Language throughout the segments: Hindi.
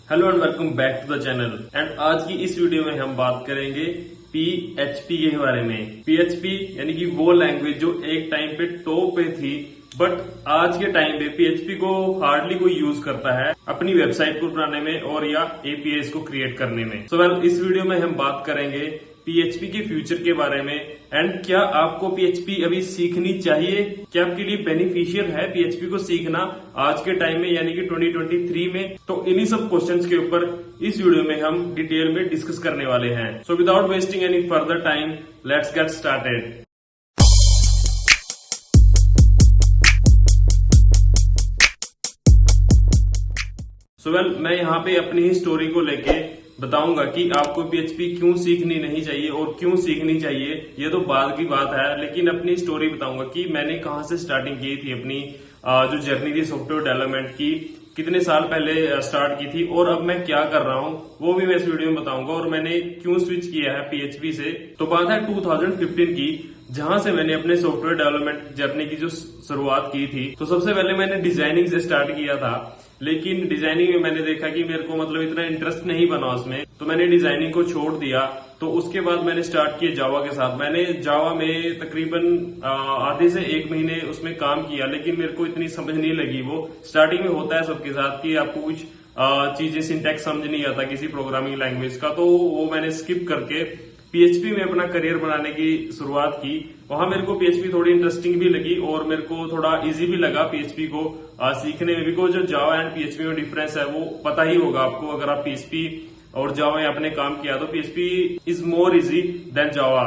Hello and welcome back to the channel. And आज की इस वीडियो में हम बात करेंगे PHP के बारे में। PHP यानी कि वो लैंग्वेज जो एक टाइम पे टॉप पे थी, बट आज के टाइम पे PHP को हार्डली कोई यूज करता है अपनी वेबसाइट को बनाने में और या APIs को क्रिएट करने में। इस वीडियो में हम बात करेंगे PHP के फ्यूचर के बारे में एंड क्या आपको PHP अभी सीखनी चाहिए, क्या आपके लिए बेनिफिशियल है PHP को सीखना आज के टाइम में यानी कि 2023 में। तो इन्हीं सब क्वेश्चंस के ऊपर इस वीडियो में हम डिटेल में डिस्कस करने वाले हैं। So without wasting any further time, let's get started. मैं यहाँ पे अपनी ही स्टोरी को लेके बताऊंगा कि आपको PHP क्यों सीखनी नहीं चाहिए और क्यों सीखनी चाहिए, ये तो बाद की बात है। लेकिन अपनी स्टोरी बताऊंगा कि मैंने कहाँ से स्टार्टिंग की थी अपनी जो जर्नी थी सॉफ्टवेयर डेवलपमेंट की, कितने साल पहले स्टार्ट की थी और अब मैं क्या कर रहा हूँ वो भी मैं इस वीडियो में बताऊंगा। और मैंने क्यों स्विच किया है PHP से। तो बात है 2015 की, जहां से मैंने अपने सॉफ्टवेयर डेवलपमेंट जर्नी की जो शुरुआत की थी। तो सबसे पहले मैंने डिजाइनिंग से स्टार्ट किया था, लेकिन डिजाइनिंग में मैंने देखा कि मेरे को इतना इंटरेस्ट नहीं बना उसमें, तो मैंने डिजाइनिंग को छोड़ दिया। तो उसके बाद मैंने स्टार्ट किया जावा के साथ। मैंने जावा में तकरीबन आधे से 1 महीने उसमें काम किया, लेकिन मेरे को इतनी समझ नहीं लगी। वो स्टार्टिंग में होता है सबके साथ कि आपको कुछ चीजें सिंटैक्स समझ नहीं आता किसी प्रोग्रामिंग लैंग्वेज का, तो वो मैंने स्किप करके PHP में अपना करियर बनाने की शुरुआत की। वहां मेरे को PHP थोड़ी इंटरेस्टिंग भी लगी और मेरे को थोड़ा इजी भी लगा PHP को सीखने में। बिकॉज जो जावा एंड PHP में डिफरेंस है वो पता ही होगा आपको। अगर आप PHP और जावा में आपने काम किया तो PHP is more easy than Java.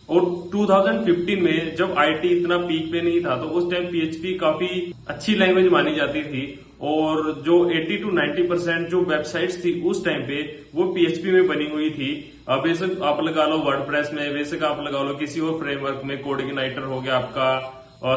और 2015 में जब IT इतना पीक पे नहीं था, तो उस टाइम PHP काफी अच्छी लैंग्वेज मानी जाती थी। और जो 80 to 90% जो वेबसाइट्स थी उस टाइम पे वो PHP में बनी हुई थी। बेशक आप लगा लो वर्डप्रेस में, बेशक आप लगा लो किसी और फ्रेमवर्क में, कोडिग्नाइटर हो गया आपका,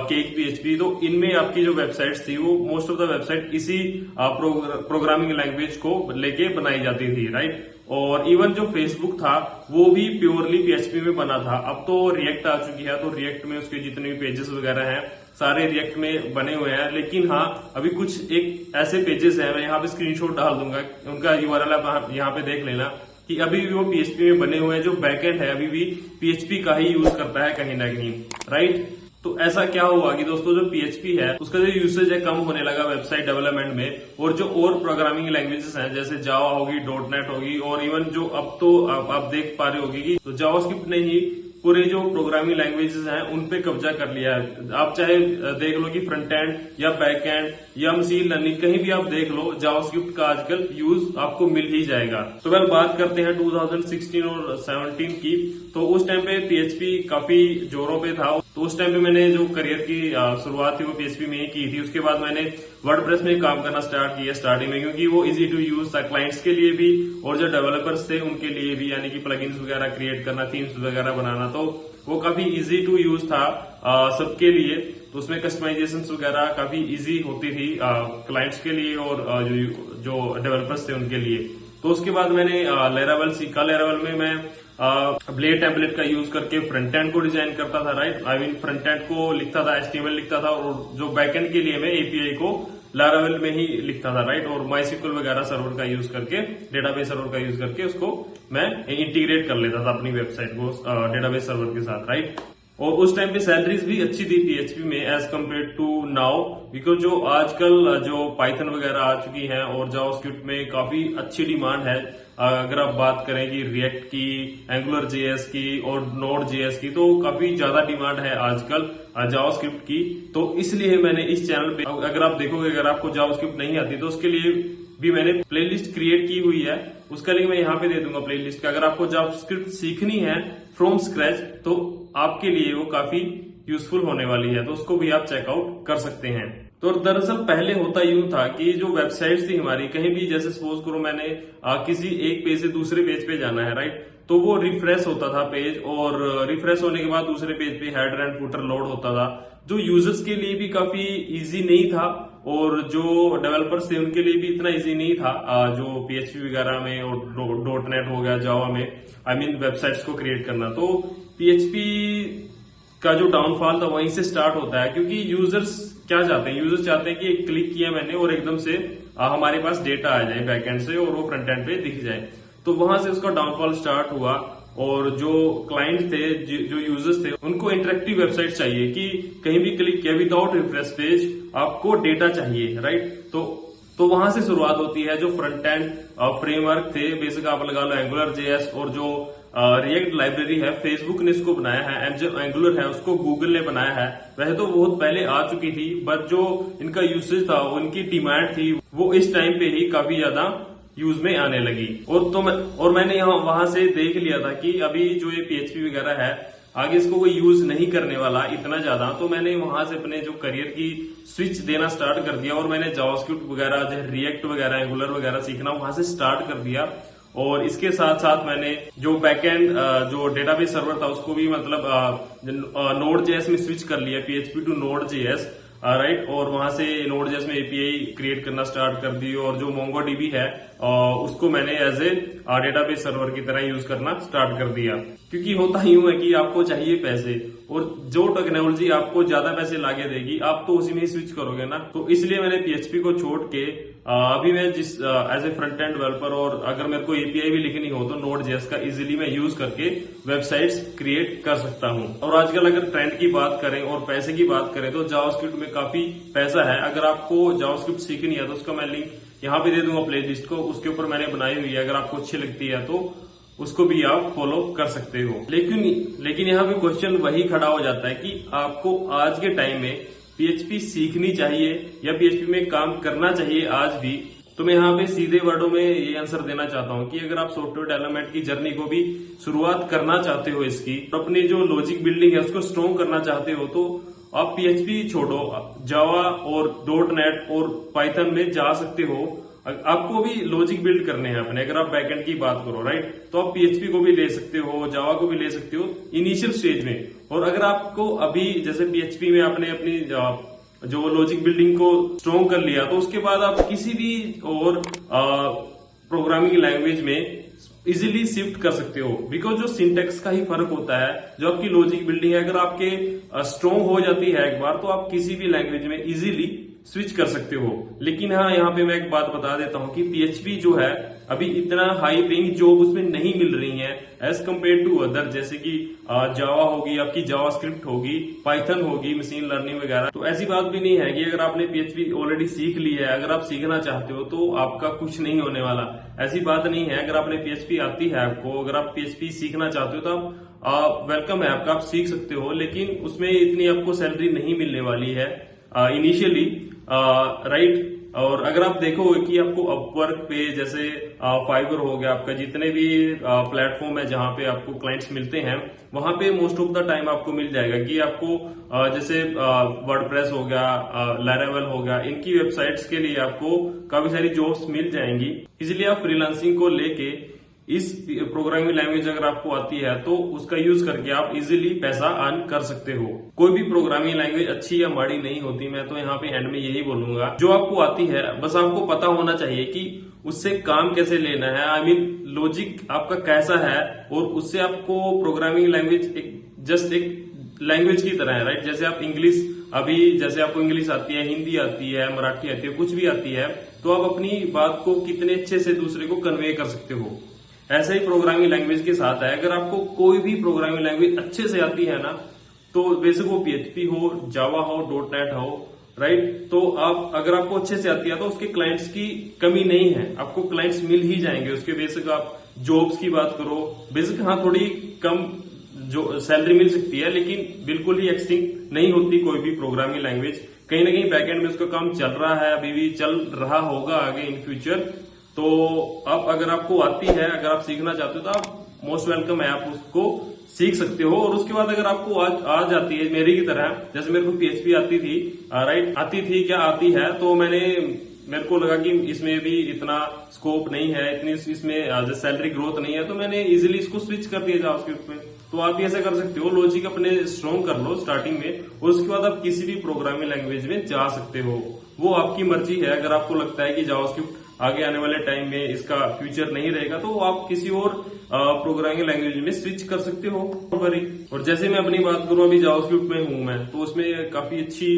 केक PHP। तो इनमें आपकी जो वेबसाइट्स थी वो मोस्ट ऑफ द वेबसाइट इसी प्रोग्रामिंग लैंग्वेज को लेके बनाई जाती थी, राइट। और इवन जो फेसबुक था वो भी प्योरली PHP में बना था। अब तो रिएक्ट आ चुकी है, तो रिएक्ट में उसके जितने भी पेजेस वगैरह हैं सारे रिएक्ट में बने हुए हैं। लेकिन हाँ, अभी कुछ एक ऐसे पेजेस हैं, मैं यहाँ पे स्क्रीनशॉट डाल दूंगा, उनका URL आप यहाँ पे देख लेना कि अभी भी वो PHP में बने हुए हैं। जो बैकएंड है अभी भी PHP का ही यूज करता है कहीं ना कहीं, राइट। तो ऐसा क्या हुआ कि दोस्तों जो PHP है उसका जो यूसेज है कम होने लगा वेबसाइट डेवलपमेंट में। और जो और प्रोग्रामिंग लैंग्वेजेस हैं जैसे जावा होगी, .NET होगी, और इवन जो अब तो आप देख पा रहे होगी कि तो जावास्क्रिप्ट ने ही पूरे जो प्रोग्रामिंग लैंग्वेजेस हैं उन पे कब्जा कर लिया है। आप चाहे देख लो कि फ्रंट एंड या बैक एंड या मशीन लर्निंग, कहीं भी आप देख लो जावास्क्रिप्ट का आजकल यूज आपको मिल ही जाएगा। तो बात करते हैं 2016 और 17 की। तो उस टाइम पे PHP काफी जोरों पे था। तो उस टाइम पे मैंने जो करियर की शुरुआत थी वो PHP में ही की थी। उसके बाद मैंने वर्डप्रेस में काम करना स्टार्ट किया स्टार्टिंग में, क्योंकि वो इजी टू यूज था क्लाइंट्स के लिए भी और जो डेवलपर्स थे उनके लिए भी, यानी कि प्लगइन्स वगैरह क्रिएट करना, थीम्स वगैरह बनाना, तो वो काफी इजी टू यूज था सबके लिए। तो उसमें कस्टमाइजेशन वगैरह काफी इजी होती थी क्लाइंट्स के लिए और जो डेवलपर्स थे उनके लिए। तो उसके बाद मैंने लेरावेल सीखा। लेरावेल में मैं ब्लेड टेम्पलेट का यूज करके फ्रंट एंड को डिजाइन करता था, right. I mean front end को लिखता था, HTML लिखता था, और जो बैक एंड के लिए मैं API को लारावेल में ही लिखता था, राइट। और MySQL वगैरह सर्वर का यूज करके, डेटाबेस सर्वर का यूज करके उसको मैं इंटीग्रेट कर लेता था अपनी वेबसाइट को डेटाबेस सर्वर के साथ, राइट। और उस टाइम पे सैलरीज भी अच्छी थी PHP में as compare to now, because जो आजकल जो पाइथन वगैरह आ चुकी हैं और जावास्क्रिप्ट में काफी अच्छी डिमांड है। अगर आप बात करें कि रिएक्ट की, एंगुलर JS की और नोड JS की, तो काफी ज्यादा डिमांड है आजकल जावास्क्रिप्ट की। तो इसलिए मैंने इस चैनल पे, अगर आप देखोगे, अगर आपको जावास्क्रिप्ट नहीं आती तो उसके लिए भी मैंने प्लेलिस्ट क्रिएट की हुई है। उसका लिंक मैं यहाँ पे दे दूंगा प्लेलिस्ट का। अगर आपको जावास्क्रिप्ट सीखनी है फ्रॉम स्क्रैच तो आपके लिए वो काफी यूजफुल होने वाली है, तो उसको भी आप चेकआउट कर सकते हैं। तो दरअसल पहले होता यूं था कि जो वेबसाइट्स थी हमारी, कहीं भी जैसे सपोज करो मैंने किसी एक पेज से दूसरे पेज पे जाना है, राइट। तो वो रिफ्रेश होता था पेज, और रिफ्रेश होने के बाद दूसरे पेज पे हेडर एंड फुटर लोड होता था, जो यूजर्स के लिए भी काफी इजी नहीं था और जो डेवलपर्स थे उनके लिए भी इतना इजी नहीं था। जो PHP वगैरह में और .NET हो गया, जावा में, आई मीन वेबसाइट्स को क्रिएट करना। तो PHP का जो डाउनफॉल था वहीं से स्टार्ट होता है, क्योंकि यूजर्स क्या चाहते हैं, यूजर्स चाहते हैं कि एक क्लिक किया मैंने और एकदम से हमारे पास डेटा आ जाए बैकएंड से और वो फ्रंट एंड पे दिख जाए। तो वहां से उसका डाउनफॉल स्टार्ट हुआ और जो क्लाइंट थे, जो यूजर्स थे, उनको इंटरेक्टिव वेबसाइट चाहिए कि कहीं भी क्लिक किया विदाउट रिफ्रेश पेज आपको डेटा चाहिए, राइट। तो वहां से शुरुआत होती है। जो फ्रंट एंड फ्रेमवर्क थे, बेसिक आप लगा लो एंगुलर जेएस, और जो रिएक्ट लाइब्रेरी है फेसबुक ने इसको बनाया है, एंड जो एंगुलर है उसको गूगल ने बनाया है। वह तो बहुत पहले आ चुकी थी, बट जो इनका यूसेज था, उनकी डिमांड थी, वो इस टाइम पे ही काफी ज्यादा यूज में आने लगी। और मैंने यहाँ वहां से देख लिया था कि अभी जो ये पीएचपी वगैरह है आगे इसको कोई यूज नहीं करने वाला इतना ज्यादा। तो मैंने वहां से अपने जो करियर की स्विच देना स्टार्ट कर दिया और मैंने जावास्क्रिप्ट वगैरह, जो रिएक्ट वगैरह, एंगुलर वगैरह सीखना वहां से स्टार्ट कर दिया। और इसके साथ साथ मैंने जो बैकएंड जो डेटाबेस सर्वर था उसको भी मतलब नोड जेएस में स्विच कर लिया, PHP to node JS, right. और वहां से नोड जेएस में एपीआई क्रिएट करना स्टार्ट कर दी और जो मोंगोडीबी है उसको मैंने एज ए डेटाबेस सर्वर की तरह यूज करना स्टार्ट कर दिया। क्योंकि होता यूं है कि आपको चाहिए पैसे, और जो टेक्नोलॉजी आपको ज्यादा पैसे लाके देगी आप तो उसी में ही स्विच करोगे ना। तो इसलिए मैंने पीएचपी को छोड़ के अभी मैं जिस as a front end developer, और अगर मेरे को एपीआई भी लिखनी हो तो नोड जेएस का इजीली मैं यूज करके वेबसाइट्स क्रिएट कर सकता हूं। और आजकल अगर ट्रेंड की बात करें और पैसे की बात करें तो जावास्क्रिप्ट में काफी पैसा है। अगर आपको जावास्क्रिप्ट सीखनी है तो उसका मैं लिंक यहाँ पे दे दूंगा प्ले लिस्ट को, उसके ऊपर मैंने बनाई हुई है। अगर आपको अच्छी लगती है तो उसको भी आप फॉलो कर सकते हो। लेकिन यहाँ पे क्वेश्चन वही खड़ा हो जाता है कि आपको आज के टाइम में पीएचपी सीखनी चाहिए या पीएचपी में काम करना चाहिए आज भी। तो मैं यहाँ पे सीधे वर्डों में ये आंसर देना चाहता हूँ कि अगर आप सॉफ्टवेयर डेवलपमेंट की जर्नी को भी शुरुआत करना चाहते हो इसकी, तो अपनी जो लॉजिक बिल्डिंग है उसको स्ट्रॉन्ग करना चाहते हो, तो आप पीएचपी छोड़ो, जावा और .NET और पाइथन में जा सकते हो। आपको भी लॉजिक बिल्ड करने हैं अपने, अगर आप बैकएंड की बात करो, राइट, तो आप पीएचपी को भी ले सकते हो, जावा को भी ले सकते हो इनिशियल स्टेज में। और अगर आपको अभी जैसे पीएचपी में आपने अपनी जो लॉजिक बिल्डिंग को स्ट्रॉन्ग कर लिया, तो उसके बाद आप किसी भी और प्रोग्रामिंग लैंग्वेज में इजीली शिफ्ट कर सकते हो। बिकॉज जो सिंटेक्स का ही फर्क होता है, जो आपकी लॉजिक बिल्डिंग है अगर आपके स्ट्रॉन्ग हो जाती है एक बार, तो आप किसी भी लैंग्वेज में इजीली स्विच कर सकते हो। लेकिन हाँ, यहाँ पे मैं एक बात बता देता हूँ कि पीएचपी जो है अभी इतना हाई पेइंग जॉब उसमें नहीं मिल रही है एज कम्पेयर टू अदर, जैसे कि जावा होगी, आपकी जावास्क्रिप्ट होगी, पाइथन होगी, मशीन लर्निंग वगैरह। तो ऐसी बात भी नहीं है कि अगर आपने पीएचपी ऑलरेडी सीख ली है, अगर आप सीखना चाहते हो तो आपका कुछ नहीं होने वाला, ऐसी बात नहीं है। अगर आपने पीएचपी आती है आपको, अगर आप पीएचपी सीखना चाहते हो तो आप वेलकम है आपका, आप सीख सकते हो। लेकिन उसमें इतनी आपको सैलरी नहीं मिलने वाली है इनिशियली, राइट। और अगर आप देखोगे कि आपको अपवर्क पे, जैसे फाइबर हो गया, आपका जितने भी प्लेटफॉर्म है जहां पे आपको क्लाइंट्स मिलते हैं, वहां पे मोस्ट ऑफ द टाइम आपको मिल जाएगा कि आपको जैसे वर्डप्रेस हो गया, लैरावेल हो गया, इनकी वेबसाइट्स के लिए आपको काफी सारी जॉब्स मिल जाएंगी। इसलिए आप फ्रीलांसिंग को लेके इस प्रोग्रामिंग लैंग्वेज अगर आपको आती है तो उसका यूज करके आप इजीली पैसा अर्न कर सकते हो। कोई भी प्रोग्रामिंग लैंग्वेज अच्छी या माड़ी नहीं होती, मैं तो यहाँ पे एंड में यही बोलूंगा। जो आपको आती है बस आपको पता होना चाहिए कि उससे काम कैसे लेना है, आई मीन लॉजिक आपका कैसा है, और उससे आपको प्रोग्रामिंग लैंग्वेज जस्ट एक लैंग्वेज की तरह है, राइट। जैसे आप इंग्लिश, अभी जैसे आपको इंग्लिश आती है, हिंदी आती है, मराठी आती है, कुछ भी आती है, तो आप अपनी बात को कितने अच्छे से दूसरे को कन्वे कर सकते हो। ऐसे ही प्रोग्रामिंग लैंग्वेज के साथ है, अगर आपको कोई भी प्रोग्रामिंग लैंग्वेज अच्छे से आती है ना, तो बेसिक वो पीएचपी हो, जावा हो, .NET हो, राइट, तो आप अगर आपको अच्छे से आती है तो उसके क्लाइंट्स की कमी नहीं है, आपको क्लाइंट्स मिल ही जाएंगे उसके। बेसिक आप जॉब्स की बात करो, बेसिक हाँ थोड़ी कम जो सैलरी मिल सकती है, लेकिन बिल्कुल ही एक्सटिंक्ट नहीं होती कोई भी प्रोग्रामिंग लैंग्वेज। कहीं ना कहीं बैकएंड में उसका काम चल रहा है, अभी भी चल रहा होगा आगे इन फ्यूचर। तो अब अगर आपको आती है, अगर आप सीखना चाहते हो तो आप मोस्ट वेलकम है, आप उसको सीख सकते हो। और उसके बाद अगर आपको आ जाती है मेरी की तरह, जैसे मेरे को पीएचपी आती थी, राइट, आती थी क्या आती है, तो मेरे को लगा कि इसमें भी इतना स्कोप नहीं है, इतनी इसमें सैलरी ग्रोथ नहीं है, तो मैंने इजीली इसको स्विच कर दिया जावास्क्रिप्ट में। तो आप भी ऐसा कर सकते हो, लॉजिक अपने स्ट्रॉन्ग कर लो स्टार्टिंग में, और उसके बाद आप किसी भी प्रोग्रामिंग लैंग्वेज में जा सकते हो। वो आपकी मर्जी है। अगर आपको लगता है कि जावास्क्रिप्ट आगे आने वाले टाइम में इसका फ्यूचर नहीं रहेगा तो आप किसी और प्रोग्रामिंग लैंग्वेज में स्विच कर सकते हो। और जैसे मैं अपनी बात करूं, अभी जावास्क्रिप्ट में हूं मैं, तो उसमें काफी अच्छी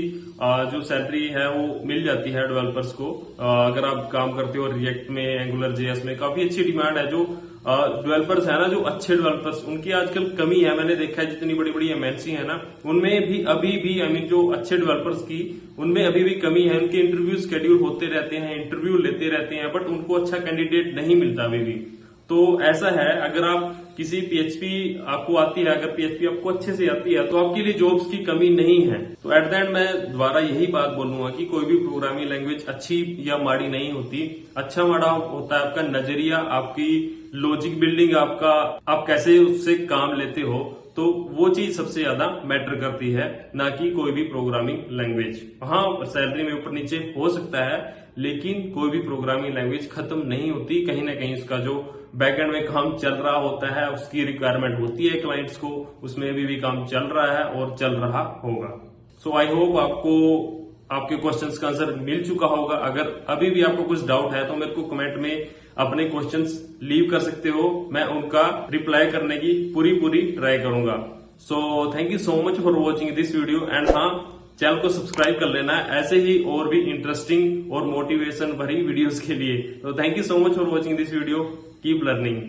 जो सैलरी है वो मिल जाती है डेवलपर्स को। अगर आप काम करते हो रिएक्ट में, एंगुलर जेएस में, काफी अच्छी डिमांड है। जो डेवलपर्स है ना, जो अच्छे डेवलपर्स, उनकी आजकल कमी है। मैंने देखा है जितनी बड़ी बड़ी एमएनसी है ना, उनमें भी अभी भी जो अच्छे डेवलपर्स की, उनमें अभी भी कमी है। उनके इंटरव्यू शेड्यूल होते रहते हैं, इंटरव्यू लेते रहते हैं, बट उनको अच्छा कैंडिडेट नहीं मिलता अभी भी। तो ऐसा है, अगर आप किसी पीएचपी आपको आती है, अगर पीएचपी आपको अच्छे से आती है, तो आपके लिए जॉब्स की कमी नहीं है। तो एट द एंड मैं दोबारा यही बात बोलूंगा कि कोई भी प्रोग्रामिंग लैंग्वेज अच्छी या माड़ी नहीं होती। अच्छा माड़ा होता है आपका नजरिया, आपकी लॉजिक बिल्डिंग, आप कैसे उससे काम लेते हो। तो वो चीज सबसे ज्यादा मैटर करती है, ना कि कोई भी प्रोग्रामिंग लैंग्वेज। हाँ, सैलरी में ऊपर नीचे हो सकता है, लेकिन कोई भी प्रोग्रामिंग लैंग्वेज खत्म नहीं होती। कहीं ना कहीं उसका जो बैकएंड में काम चल रहा होता है, उसकी रिक्वायरमेंट होती है क्लाइंट्स को, उसमें भी काम चल रहा है और चल रहा होगा। सो आई होप आपको आपके क्वेश्चंस का आंसर मिल चुका होगा। अगर अभी भी आपको कुछ डाउट है तो मेरे को कमेंट में अपने क्वेश्चंस लीव कर सकते हो, मैं उनका रिप्लाई करने की पूरी ट्राई करूंगा। So thank you so much for watching this video and हाँ, चैनल को सब्सक्राइब कर लेना है ऐसे ही और भी इंटरेस्टिंग और मोटिवेशन भरी वीडियोस के लिए। तो thank you so much for watching this video, keep learning.